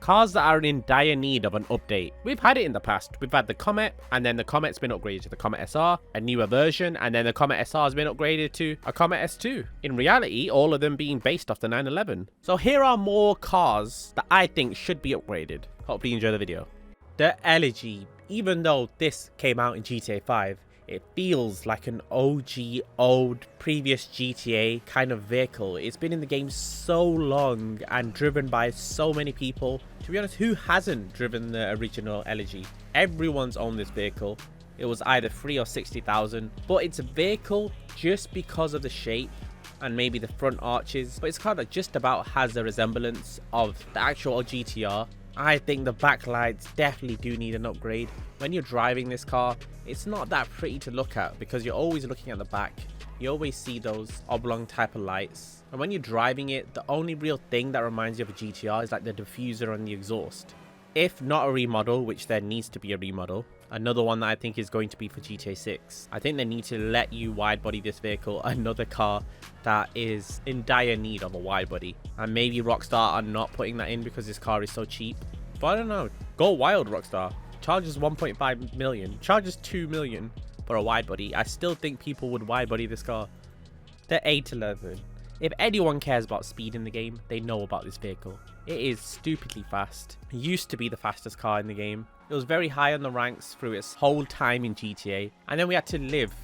Cars that are in dire need of an update. We've had it in the past. We've had the Comet, and then the Comet's been upgraded to the Comet SR, a newer version, and then the Comet SR has been upgraded to a Comet S2. In reality, all of them being based off the 911. So here are more cars that I think should be upgraded. Hopefully you enjoy the video. The Elegy, even though this came out in GTA 5, it feels like an OG, old, previous GTA kind of vehicle. It's been in the game so long and driven by so many people. To be honest, who hasn't driven the original Elegy? Everyone's owned this vehicle. It was either free or 60,000, but it's a vehicle just because of the shape and maybe the front arches. But it's a car that just about has a resemblance of the actual GTR. I think the backlights definitely do need an upgrade. When you're driving this car, it's not that pretty to look at because you're always looking at the back. You always see those oblong type of lights. And when you're driving it, the only real thing that reminds you of a GTR is like the diffuser and the exhaust. If not a remodel, which there needs to be a remodel, another one that I think is going to be for GTA 6. I think they need to let you wide body this vehicle, another car that is in dire need of a wide body. And maybe Rockstar are not putting that in because this car is so cheap. But I don't know. Go wild, Rockstar. Charges 1.5 million, charges 2 million for a wide body. I still think people would wide body this car. The 811. If anyone cares about speed in the game, they know about this vehicle. It is stupidly fast. It used to be the fastest car in the game. It was very high on the ranks through its whole time in GTA. And then we had to live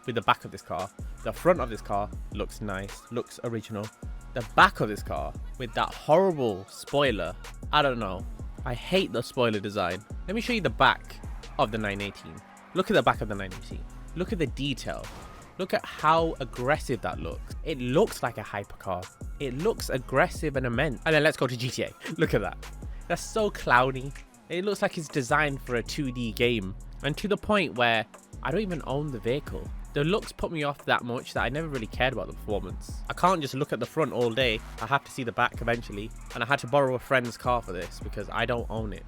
with the back of this car. The front of this car looks nice, looks original. The back of this car with that horrible spoiler. I don't know. I hate the spoiler design. Let me show you the back of the 918. Look at the back of the 918. Look at the detail. Look at how aggressive that looks. It looks like a hypercar. It looks aggressive and immense. And then let's go to GTA. Look at that. That's so clowny. It looks like it's designed for a 2D game. And to the point where I don't even own the vehicle. The looks put me off that much that I never really cared about the performance. I can't just look at the front all day. I have to see the back eventually. And I had to borrow a friend's car for this because I don't own it.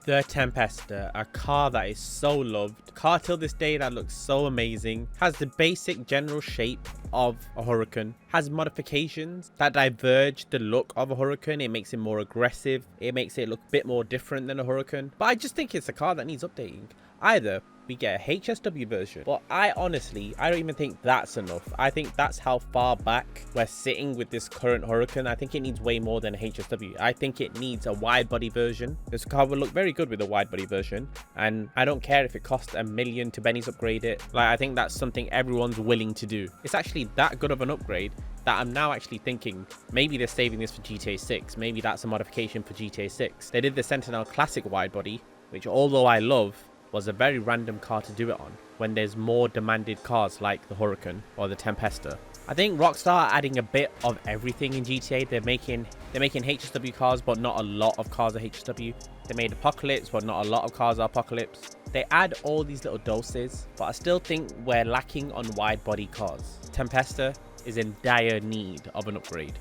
The Tempesta, a car that is so loved. Car till this day that looks so amazing. Has the basic general shape of a Huracan. Has modifications that diverge the look of a Huracan. It makes it more aggressive. It makes it look a bit more different than a Huracan. But I just think it's a car that needs updating. Either we get a HSW version, but I don't even think that's enough. I think that's how far back we're sitting with this current Huracan. I think it needs way more than a HSW. I think it needs a wide body version. This car will look very good with a wide body version, and I don't care if it costs $1 million to Benny's upgrade it. Like, I think that's something everyone's willing to do. It's actually that good of an upgrade that I'm now actually thinking maybe they're saving this for GTA 6. Maybe that's a modification for GTA 6. They did the Sentinel Classic wide body, which although I love, was a very random car to do it on when there's more demanded cars like the Huracan or the Tempesta. I think Rockstar are adding a bit of everything in GTA. They're making HSW cars, but not a lot of cars are HSW. They made Apocalypse, but not a lot of cars are Apocalypse. They add all these little doses, but I still think we're lacking on wide body cars. Tempesta is in dire need of an upgrade.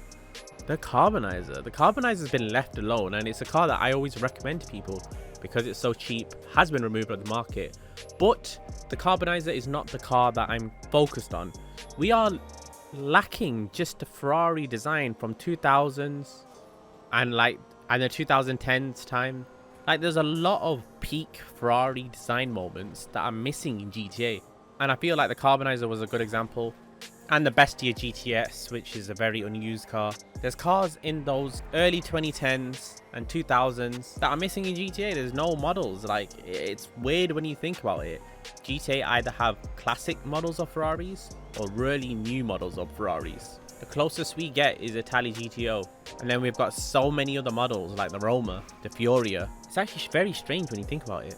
The Carbonizer. The Carbonizer's been left alone, and it's a car that I always recommend to people because it's so cheap, has been removed on the market. But the Carbonizer is not the car that I'm focused on. We are lacking just a Ferrari design from 2000s and the 2010s time. Like, there's a lot of peak Ferrari design moments that are missing in GTA. And I feel like the Carbonizer was a good example. And the Bestia GTS, which is a very unused car. There's cars in those early 2010s and 2000s that are missing in GTA. There's no models. Like, it's weird when you think about it. GTA either have classic models of Ferraris or really new models of Ferraris. The closest we get is Italy GTO. And then we've got so many other models like the Roma, the Fioria. It's actually very strange when you think about it.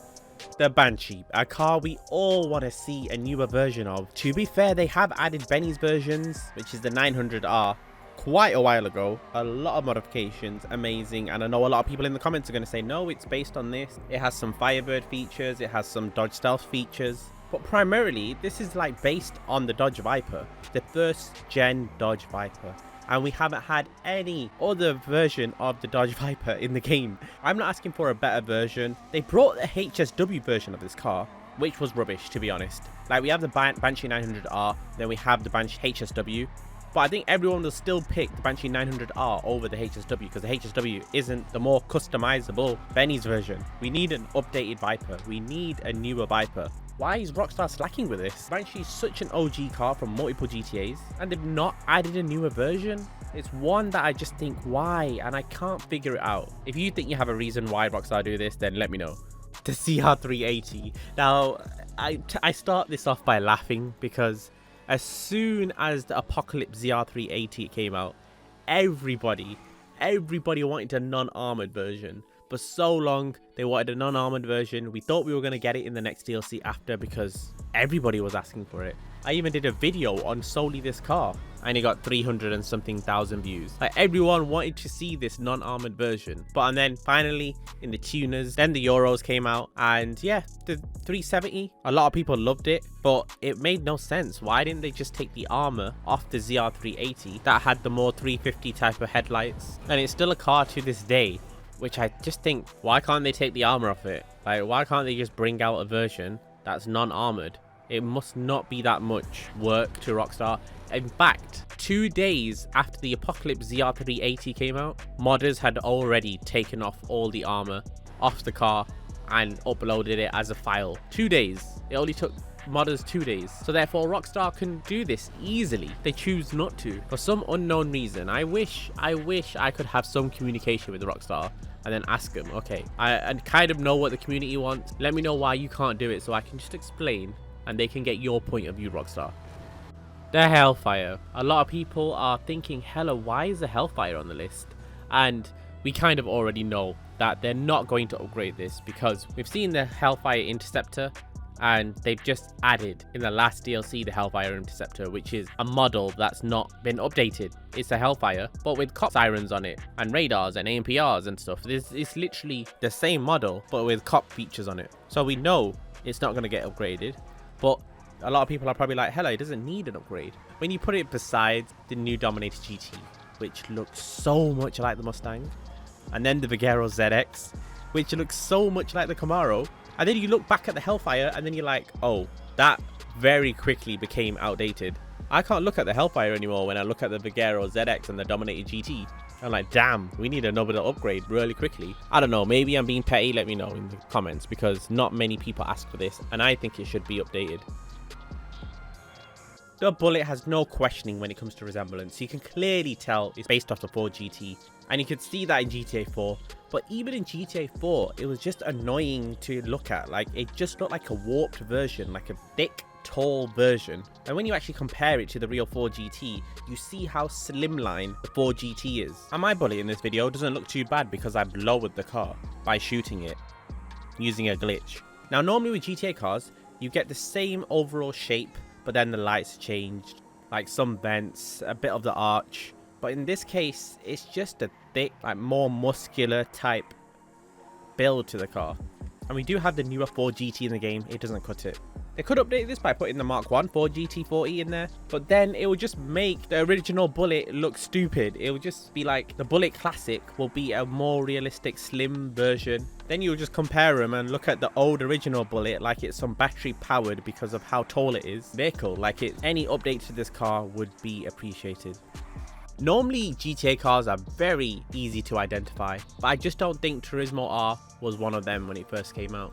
The Banshee, a car we all want to see a newer version of. To be fair, they have added Benny's versions, which is the 900R, quite a while ago. A lot of modifications, amazing. And I know a lot of people in the comments are going to say, no, it's based on this. It has some Firebird features, it has some Dodge Stealth features. But primarily, this is like based on the Dodge Viper, the first gen Dodge Viper. And we haven't had any other version of the Dodge Viper in the game. I'm not asking for a better version. They brought the HSW version of this car, which was rubbish, to be honest. Like, we have the Banshee 900R, then we have the Banshee HSW, But I think everyone will still pick the Banshee 900R over the HSW because the HSW isn't the more customizable Benny's version. We need an updated Viper. We need a newer Viper. Why is Rockstar slacking with this? Banshee is such an OG car from multiple GTAs and they've not added a newer version. It's one that I just think, why? And I can't figure it out. If you think you have a reason why Rockstar do this, then let me know. The CR380. Now, I start this off by laughing because as soon as the Apocalypse ZR380 came out, everybody wanted a non-armored version. For so long, they wanted a non-armored version. We thought we were going to get it in the next DLC after because everybody was asking for it. I even did a video on solely this car and it got 300 and something thousand views. Like, everyone wanted to see this non-armored version. And then finally in the tuners, then the Euros came out, and yeah, the 370, a lot of people loved it, but it made no sense. Why didn't they just take the armor off the ZR380 that had the more 350 type of headlights? And it's still a car to this day, which I just think, why can't they take the armor off it? Like, why can't they just bring out a version that's non-armored? It must not be that much work to Rockstar. In fact, 2 days after the Apocalypse ZR380 came out, modders had already taken off all the armor off the car and uploaded it as a file. 2 days. It only took modders 2 days. So therefore Rockstar can do this easily. They choose not to for some unknown reason. I wish I could have some communication with Rockstar and then ask them, okay, I kind of know what the community wants. Let me know why you can't do it so I can just explain and they can get your point of view, Rockstar. The Hellfire. A lot of people are thinking, hella, why is the Hellfire on the list? And we kind of already know that they're not going to upgrade this because we've seen the Hellfire Interceptor and they've just added in the last DLC the Hellfire Interceptor, which is a model that's not been updated. It's a Hellfire but with cop sirens on it and radars and AMPRs and stuff. It's literally the same model but with cop features on it, so we know it's not going to get upgraded. But a lot of people are probably like, hello, it doesn't need an upgrade. When you put it beside the new Dominator GT, which looks so much like the Mustang, and then the Vigero ZX, which looks so much like the Camaro, and then you look back at the Hellfire and then you're like, oh, that very quickly became outdated. I can't look at the Hellfire anymore when I look at the Vigero ZX and the Dominator GT. I'm like, damn, we need another upgrade really quickly. I don't know, maybe I'm being petty. Let me know in the comments because not many people ask for this and I think it should be updated. The Bullet has no questioning when it comes to resemblance. You can clearly tell it's based off the 4 GT and you could see that in GTA 4. But even in GTA 4, it was just annoying to look at. Like, it just looked like a warped version, like a thick, tall version. And when you actually compare it to the real 4 GT, you see how slimline the 4 GT is. And my Bullet in this video doesn't look too bad because I've lowered the car by shooting it using a glitch. Now, normally with GTA cars, you get the same overall shape, but then the lights changed, like some vents, a bit of the arch. But in this case, it's just a thick, like more muscular type build to the car. And we do have the newer 4 GT in the game. It doesn't cut it. They could update this by putting the Mark 1 4 GT40 in there, but then it would just make the original Bullet look stupid. It would just be like the Bullet Classic will be a more realistic slim version. Then you'll just compare them and look at the old original Bullet like it's some battery powered because of how tall it is. Vehicle, like it, any update to this car would be appreciated. Normally GTA cars are very easy to identify, but I just don't think Turismo R was one of them when it first came out.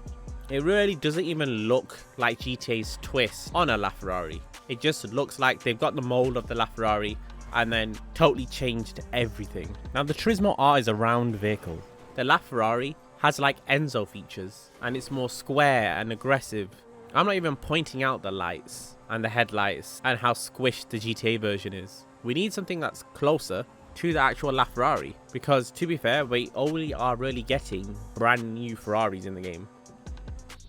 It really doesn't even look like GTA's twist on a LaFerrari. It just looks like they've got the mold of the LaFerrari and then totally changed everything. Now the Turismo R is a round vehicle. The LaFerrari has like Enzo features and it's more square and aggressive. I'm not even pointing out the lights and the headlights and how squished the GTA version is. We need something that's closer to the actual LaFerrari because, to be fair, we only are really getting brand new Ferraris in the game.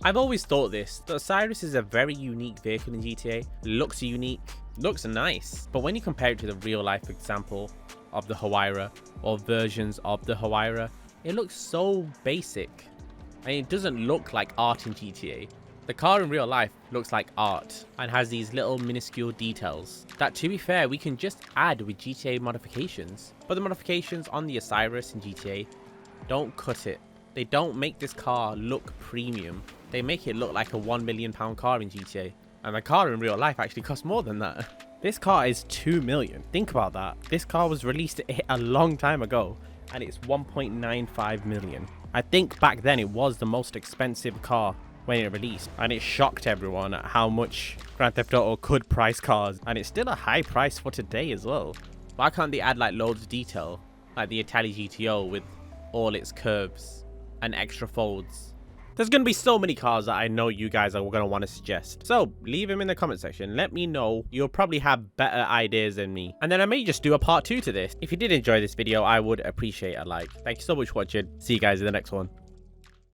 I've always thought this, the Osiris is a very unique vehicle in GTA. Looks unique, looks nice, but when you compare it to the real life example of the Huayra or versions of the Huayra, it looks so basic and it doesn't look like art in GTA. The car in real life looks like art and has these little minuscule details that, to be fair, we can just add with GTA modifications. But the modifications on the Osiris in GTA don't cut it. They don't make this car look premium. They make it look like a £1 million car in GTA. And the car in real life actually costs more than that. This car is 2 million. Think about that. This car was released a long time ago and it's 1.95 million. I think back then it was the most expensive car when it released, and it shocked everyone at how much Grand Theft Auto could price cars, and it's still a high price for today as well. Why can't they add like loads of detail, like the Italy GTO with all its curves and extra folds? There's going to be so many cars that I know you guys are going to want to suggest. So leave them in the comment section. Let me know. You'll probably have better ideas than me. And then I may just do a part 2 to this. If you did enjoy this video, I would appreciate a like. Thank you so much for watching. See you guys in the next one.